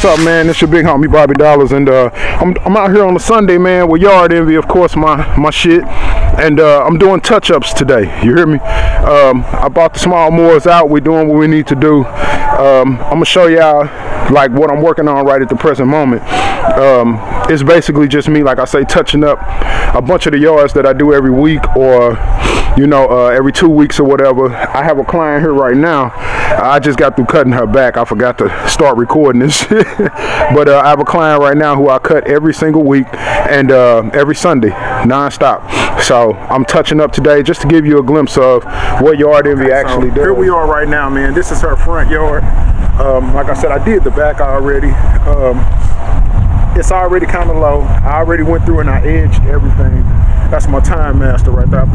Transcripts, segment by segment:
what's up, man? It's your big homie Bobby Dollaz, and I'm out here on a Sunday, man, with Yard-Nvee, of course, my shit, and I'm doing touch-ups today. You hear me? I bought the small mowers out. We're doing what we need to do. I'm gonna show y'all like what I'm working on right at the present moment. It's basically just me, like I say, touching up a bunch of the yards that I do every week, or you know, every 2 weeks or whatever. I have a client here right now. I just got through cutting her back. I forgot to start recording this shit. But I have a client right now who I cut every single week and every Sunday, non-stop. So I'm touching up today just to give you a glimpse of what Yard-Nvee actually does. Here we are right now, man. This is her front yard. Like I said, I did the back already. It's already kind of low. I already went through and I edged everything. That's my time master right there. I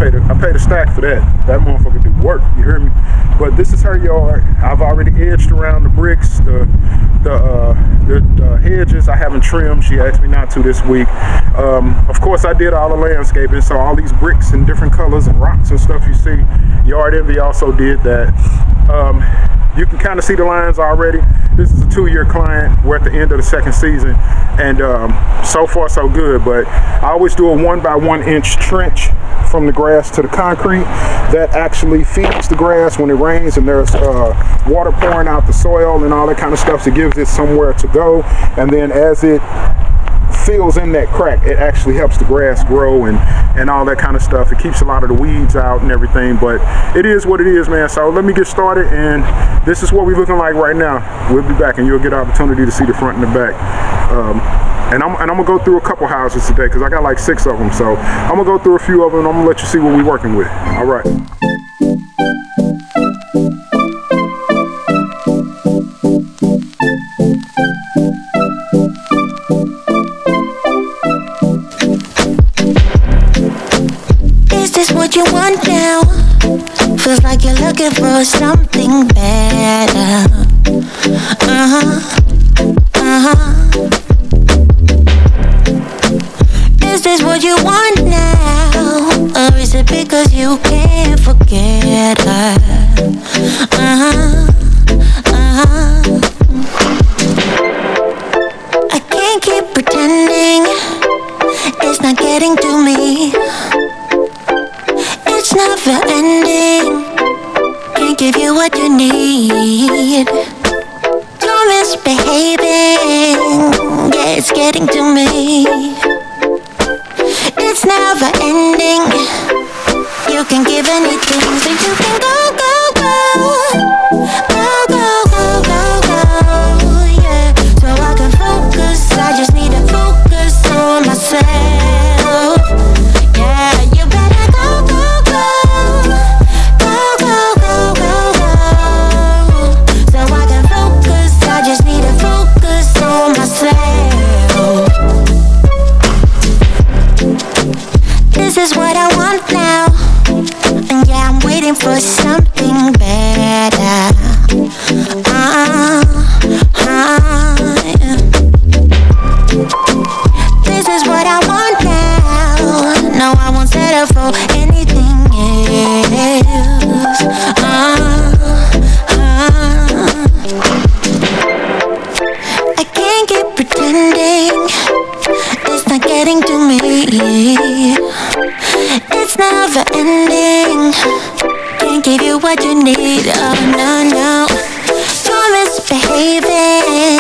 paid a stack for that. That motherfucker do work, you hear me? But this is her yard. I've already edged around the bricks, the hedges I haven't trimmed. She asked me not to this week. Of course, I did all the landscaping, so all these bricks in different colors and rocks and stuff you see, Yard-Nvee also did that. You can kind of see the lines already. This is a 2-year client. We're at the end of the second season, and so far so good. But I always do a 1 by 1 inch trench from the grass to the concrete. That actually feeds the grass when it rains and there's water pouring out the soil and all that kind of stuff. So it gives it somewhere to go, and then as it fills in that crack, it actually helps the grass grow and all that kind of stuff. It keeps a lot of the weeds out and everything, but it is what it is, man. So let me get started, and this is what we're looking like right now. We'll be back and you'll get an opportunity to see the front and the back. And I'm gonna go through a couple houses today because I got like 6 of them. So I'm gonna go through a few of them and I'm gonna let you see what we're working with. All right. What you want now? Feels like you're looking for something better. Is this what you want now? Or is it because you can't forget her? I can't keep pretending it's not getting to me. It's never ending. Can't give you what you need. You're misbehaving. Yeah, it's getting to me. It's never ending. You can give anything, so you can go, go, go. Go, go, go, go, go. Yeah, so I can focus. I just need to focus on myself. Yeah, you better go, go. This is what I want now, and yeah, I'm waiting for something better. This is what I want now. No, I won't settle for anything else. I can't keep pretending it's not getting to me. It's never ending. Can't give you what you need. Oh no, no. You're misbehaving.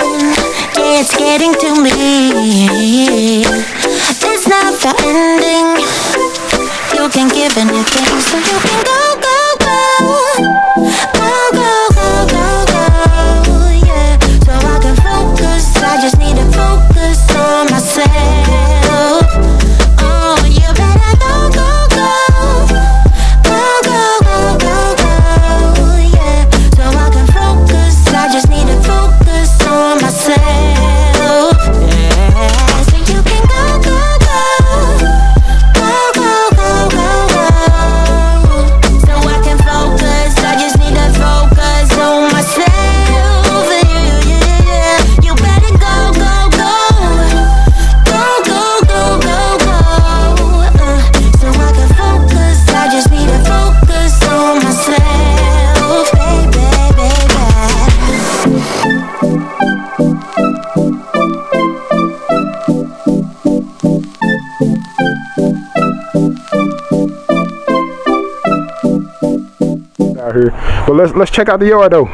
Yeah, it's getting to me. It's never ending. You can give anything, so you can go, go, go. Go, go, go, go, go. Yeah, so I can focus. I just need to focus on myself. out here. But let's check out the yard though.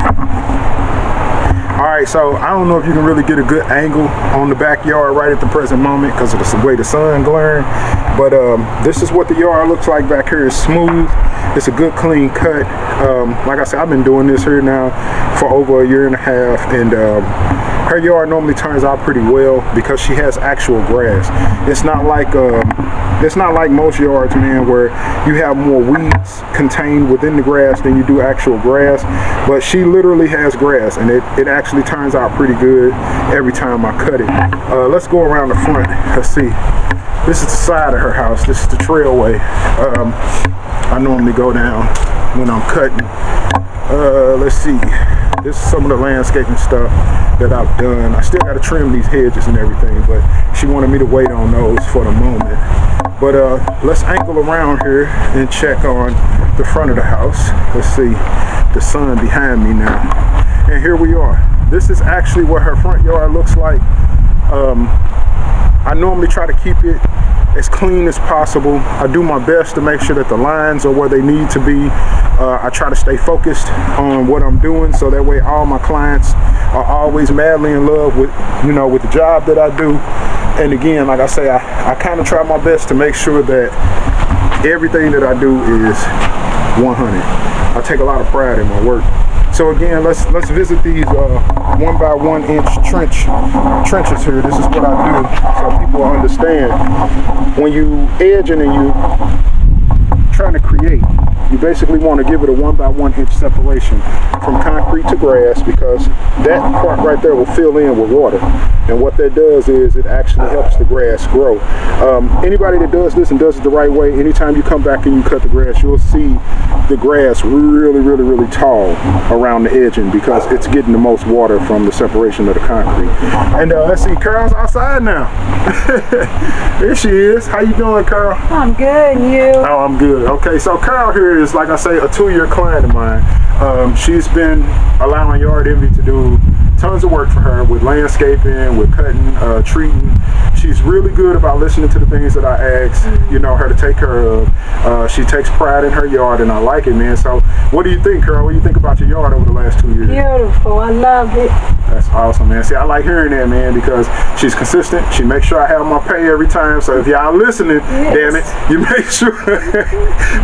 All right, so I don't know if you can really get a good angle on the backyard right at the present moment because of the way the sun glaring, but this is what the yard looks like back here. It's smooth. It's a good clean cut. Like I said, I've been doing this here now for over a year and a half, and her yard normally turns out pretty well because she has actual grass. It's not like most yards, man, where you have more weeds contained within the grass than you do actual grass. But she literally has grass, and it actually turns out pretty good every time I cut it. Let's go around the front. Let's see. This is the side of her house. This is the trailway I normally go down when I'm cutting. Let's see. This is some of the landscaping stuff that I've done. I still got to trim these hedges and everything, but she wanted me to wait on those for the moment. But let's angle around here and check on the front of the house. Let's see the sun behind me now. And here we are. This is actually what her front yard looks like. I normally try to keep it as clean as possible. I do my best to make sure that the lines are where they need to be. I try to stay focused on what I'm doing, so that way all my clients are always madly in love with, you know, with the job that I do. And again, like I say, I kind of try my best to make sure that everything that I do is 100. I take a lot of pride in my work. So again, let's visit these 1 by 1 inch trenches here. This is what I do so people understand. When you edging and you trying to create, you basically want to give it a 1 by 1 inch separation from concrete to grass, because that part right there will fill in with water. And what that does is it actually helps the grass grow. Anybody that does this and does it the right way, anytime you come back and you cut the grass, you'll see the grass really tall around the edging, because it's getting the most water from the separation of the concrete. And let's see, Carol's outside now. There she is. How you doing, Carol? I'm good, and you? Oh, I'm good. Okay, so Carol here is, like I say, a 2-year client of mine. She's been allowing Yard-Nvee to do tons of work for her with landscaping, with cutting, treating. She's really good about listening to the things that I ask, you know, her to take care of. She takes pride in her yard, and I like it, man. So what do you think, Carol? What do you think about your yard over the last 2 years? Beautiful. I love it. That's awesome, man. See, I like hearing that, man, because she's consistent. She makes sure I have my pay every time. So if y'all listening, yes, damn it, you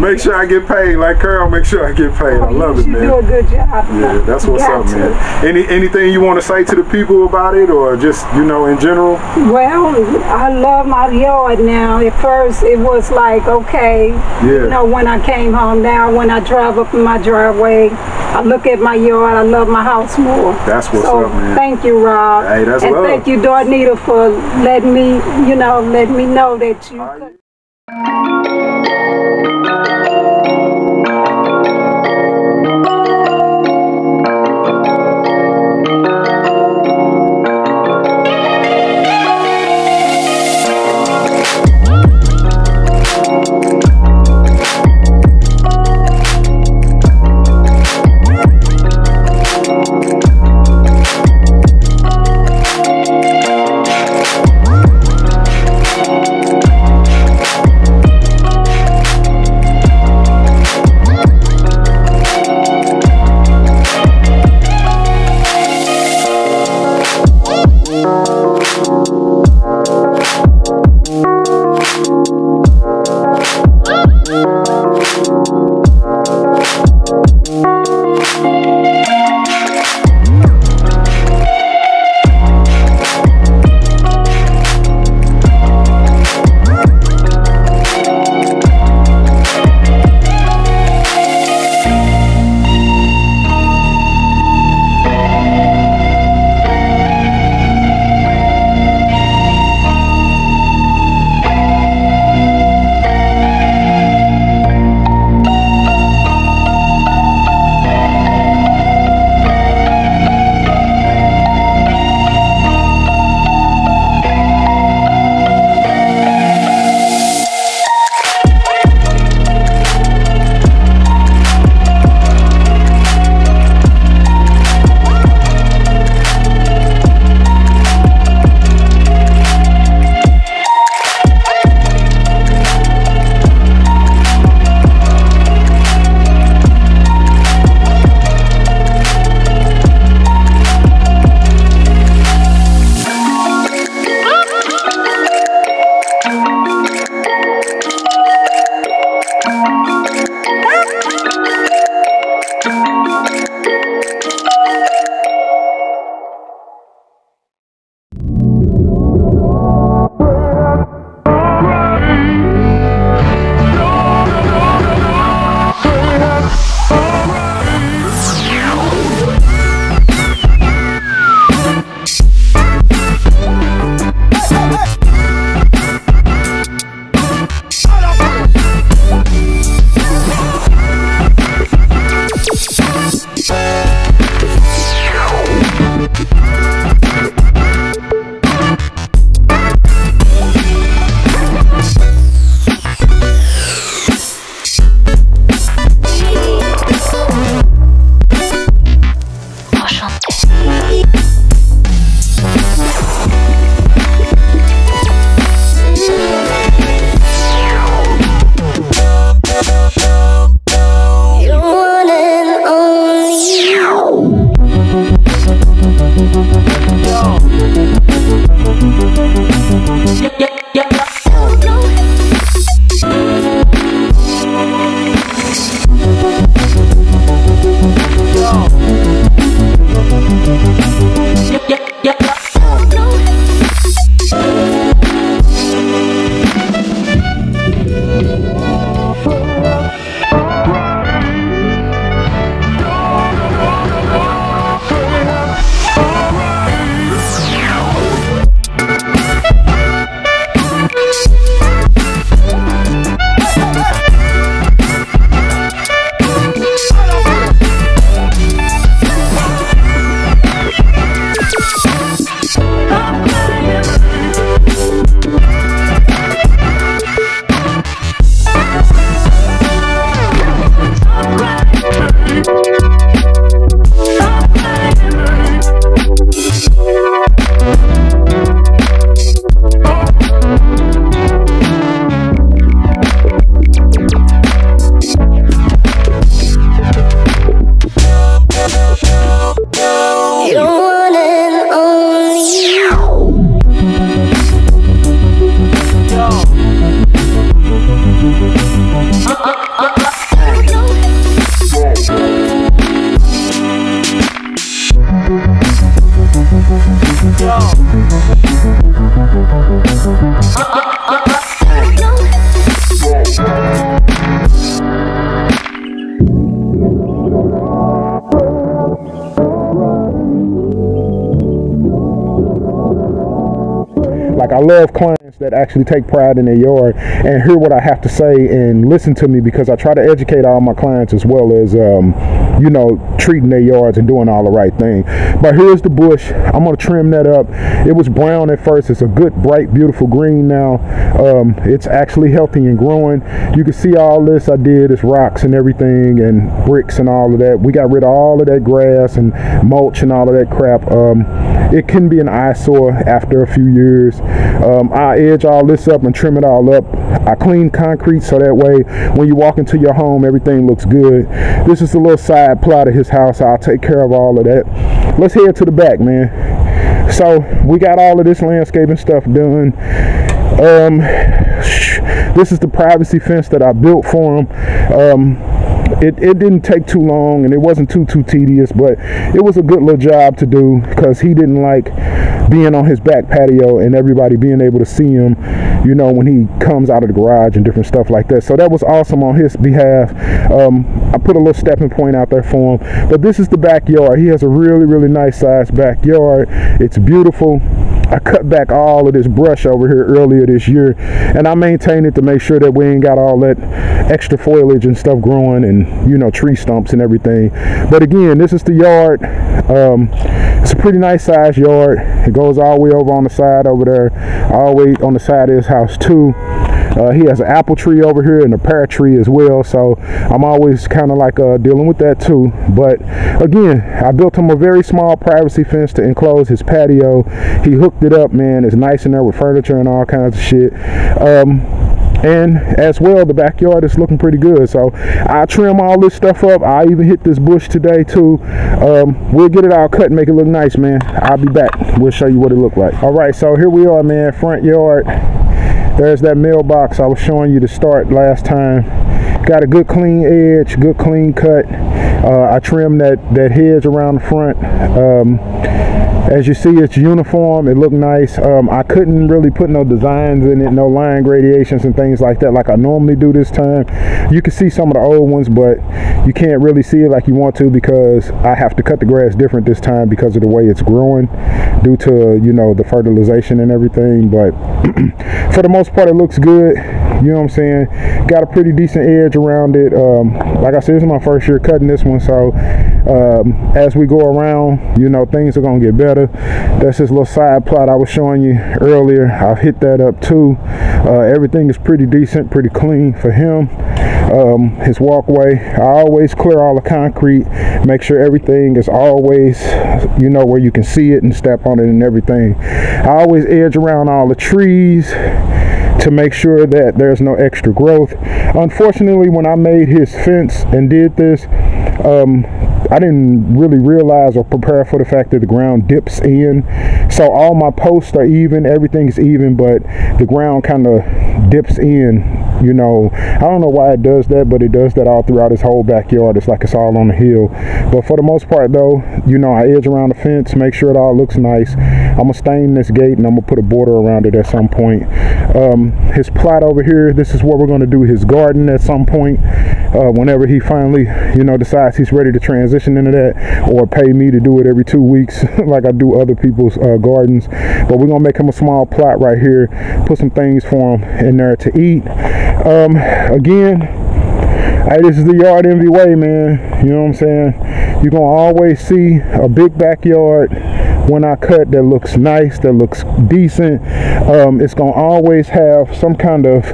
make sure I get paid. Like Carol, make sure I get paid. I love it, man. You do a good job. Yeah, that's what's up, man. Anything you want to say to the people about it, or just, you know, in general? Well, I love my yard now. At first, it was like, okay, you know, when I came home. Now, when I drive up in my driveway, I look at my yard. I love my house more. That's what's up, man. Thank you, Rob. Hey, that's and love. Thank you, Dornita, for letting me, you know, that you. Like, I love clients that actually take pride in their yard and hear what I have to say and listen to me, because I try to educate all my clients as well as, you know, treating their yards and doing all the right thing. But here's the bush. I'm going to trim that up. It was brown at first. It's a good, bright, beautiful green now. It's actually healthy and growing. You can see all this I did is rocks and everything and bricks and all of that. We got rid of all of that grass and mulch and all of that crap. It can be an eyesore after a few years. I edge all this up and trim it all up. I clean concrete so that way when you walk into your home, everything looks good. This is a little side plot of his house. I'll take care of all of that. Let's head to the back, man. So we got all of this landscaping stuff done. This is the privacy fence that I built for him. It didn't take too long, and it wasn't too tedious, but it was a good little job to do, because he didn't like being on his back patio and everybody being able to see him, you know, when he comes out of the garage and different stuff like that. So that was awesome on his behalf. I put a little stepping point out there for him. But this is the backyard. He has a really nice sized backyard. It's beautiful. I cut back all of this brush over here earlier this year, and I maintain it to make sure that we ain't got all that extra foliage and stuff growing, and, you know, tree stumps and everything. But again, this is the yard. It's a pretty nice sized yard. It goes all the way over on the side over there, all the way on the side of his house too. He has an apple tree over here and a pear tree as well, so I'm always kind of like dealing with that too. But again, I built him a very small privacy fence to enclose his patio. He hooked it up, man. It's nice in there with furniture and all kinds of shit. And as well, the backyard is looking pretty good. So I trim all this stuff up. I even hit this bush today too. We'll get it all cut and make it look nice, man. I'll be back. We'll show you what it looked like. All right, so here we are, man. Front yard. There's that mailbox I was showing you to start last time. Got a good clean edge, good clean cut. I trimmed that hedge around the front. As you see, it's uniform. It looked nice. I couldn't really put no designs in it, no line gradations and things like that like I normally do this time. You can see some of the old ones, but you can't really see it like you want to, because I have to cut the grass different this time because of the way it's growing due to, you know, the fertilization and everything. But for the most part, it looks good. You know what I'm saying? Got a pretty decent edge around it. Like I said, this is my first year cutting this one, so as we go around, you know, things are gonna get better. That's this little side plot I was showing you earlier. I've hit that up too. Everything is pretty decent, pretty clean for him. His walkway, I always clear all the concrete, make sure everything is always, you know, where you can see it and step on it and everything. I always edge around all the trees to make sure that there's no extra growth. Unfortunately, when I made his fence and did this, I didn't really realize or prepare for the fact that the ground dips in. So all my posts are even, everything's even, but the ground kind of dips in, you know. I don't know why it does that, but it does that all throughout his whole backyard. It's like it's all on the hill. But for the most part though, you know, I edge around the fence, make sure it all looks nice. I'm gonna stain this gate and I'm gonna put a border around it at some point. His plot over here, this is where we're gonna do his garden at some point. Whenever he finally, you know, decides he's ready to transition into that, or pay me to do it every 2 weeks like I do other people's gardens. But we're gonna make him a small plot right here, put some things for him in there to eat. Again, hey, this is the Yard-Nvee way, man. You know what I'm saying? You're gonna always see a big backyard when I cut that looks nice, that looks decent. It's gonna always have some kind of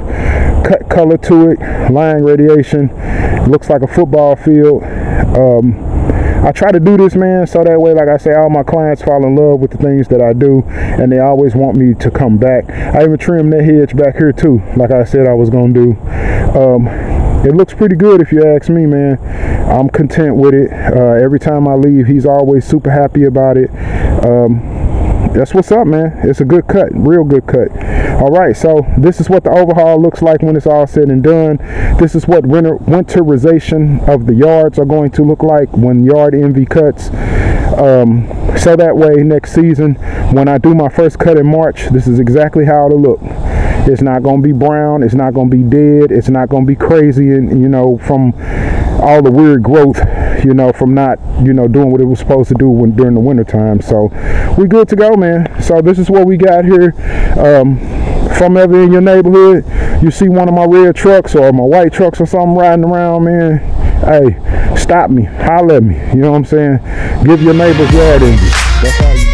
cut color to it, line radiation. It looks like a football field. I try to do this, man, so that way, like I say, all my clients fall in love with the things that I do, and they always want me to come back. I even trimmed that hedge back here too, like I said I was gonna do. It looks pretty good if you ask me, man. I'm content with it. Every time I leave, he's always super happy about it. That's what's up, man. It's a good cut, real good cut. All right, so this is what the overhaul looks like when it's all said and done. This is what winterization of the yards are going to look like when Yard-Nvee cuts. So that way next season, when I do my first cut in March, this is exactly how it'll look. It's not going to be brown. It's not going to be dead. It's not going to be crazy, and you know, from all the weird growth, you know, from not, you know, doing what it was supposed to do during the winter time. So we good to go, man. So this is what we got here. From ever in your neighborhood, you see one of my red trucks or my white trucks or something riding around, man, hey, stop me, holler at me, you know what I'm saying? Give your neighbors Yard-Nvee. That's how you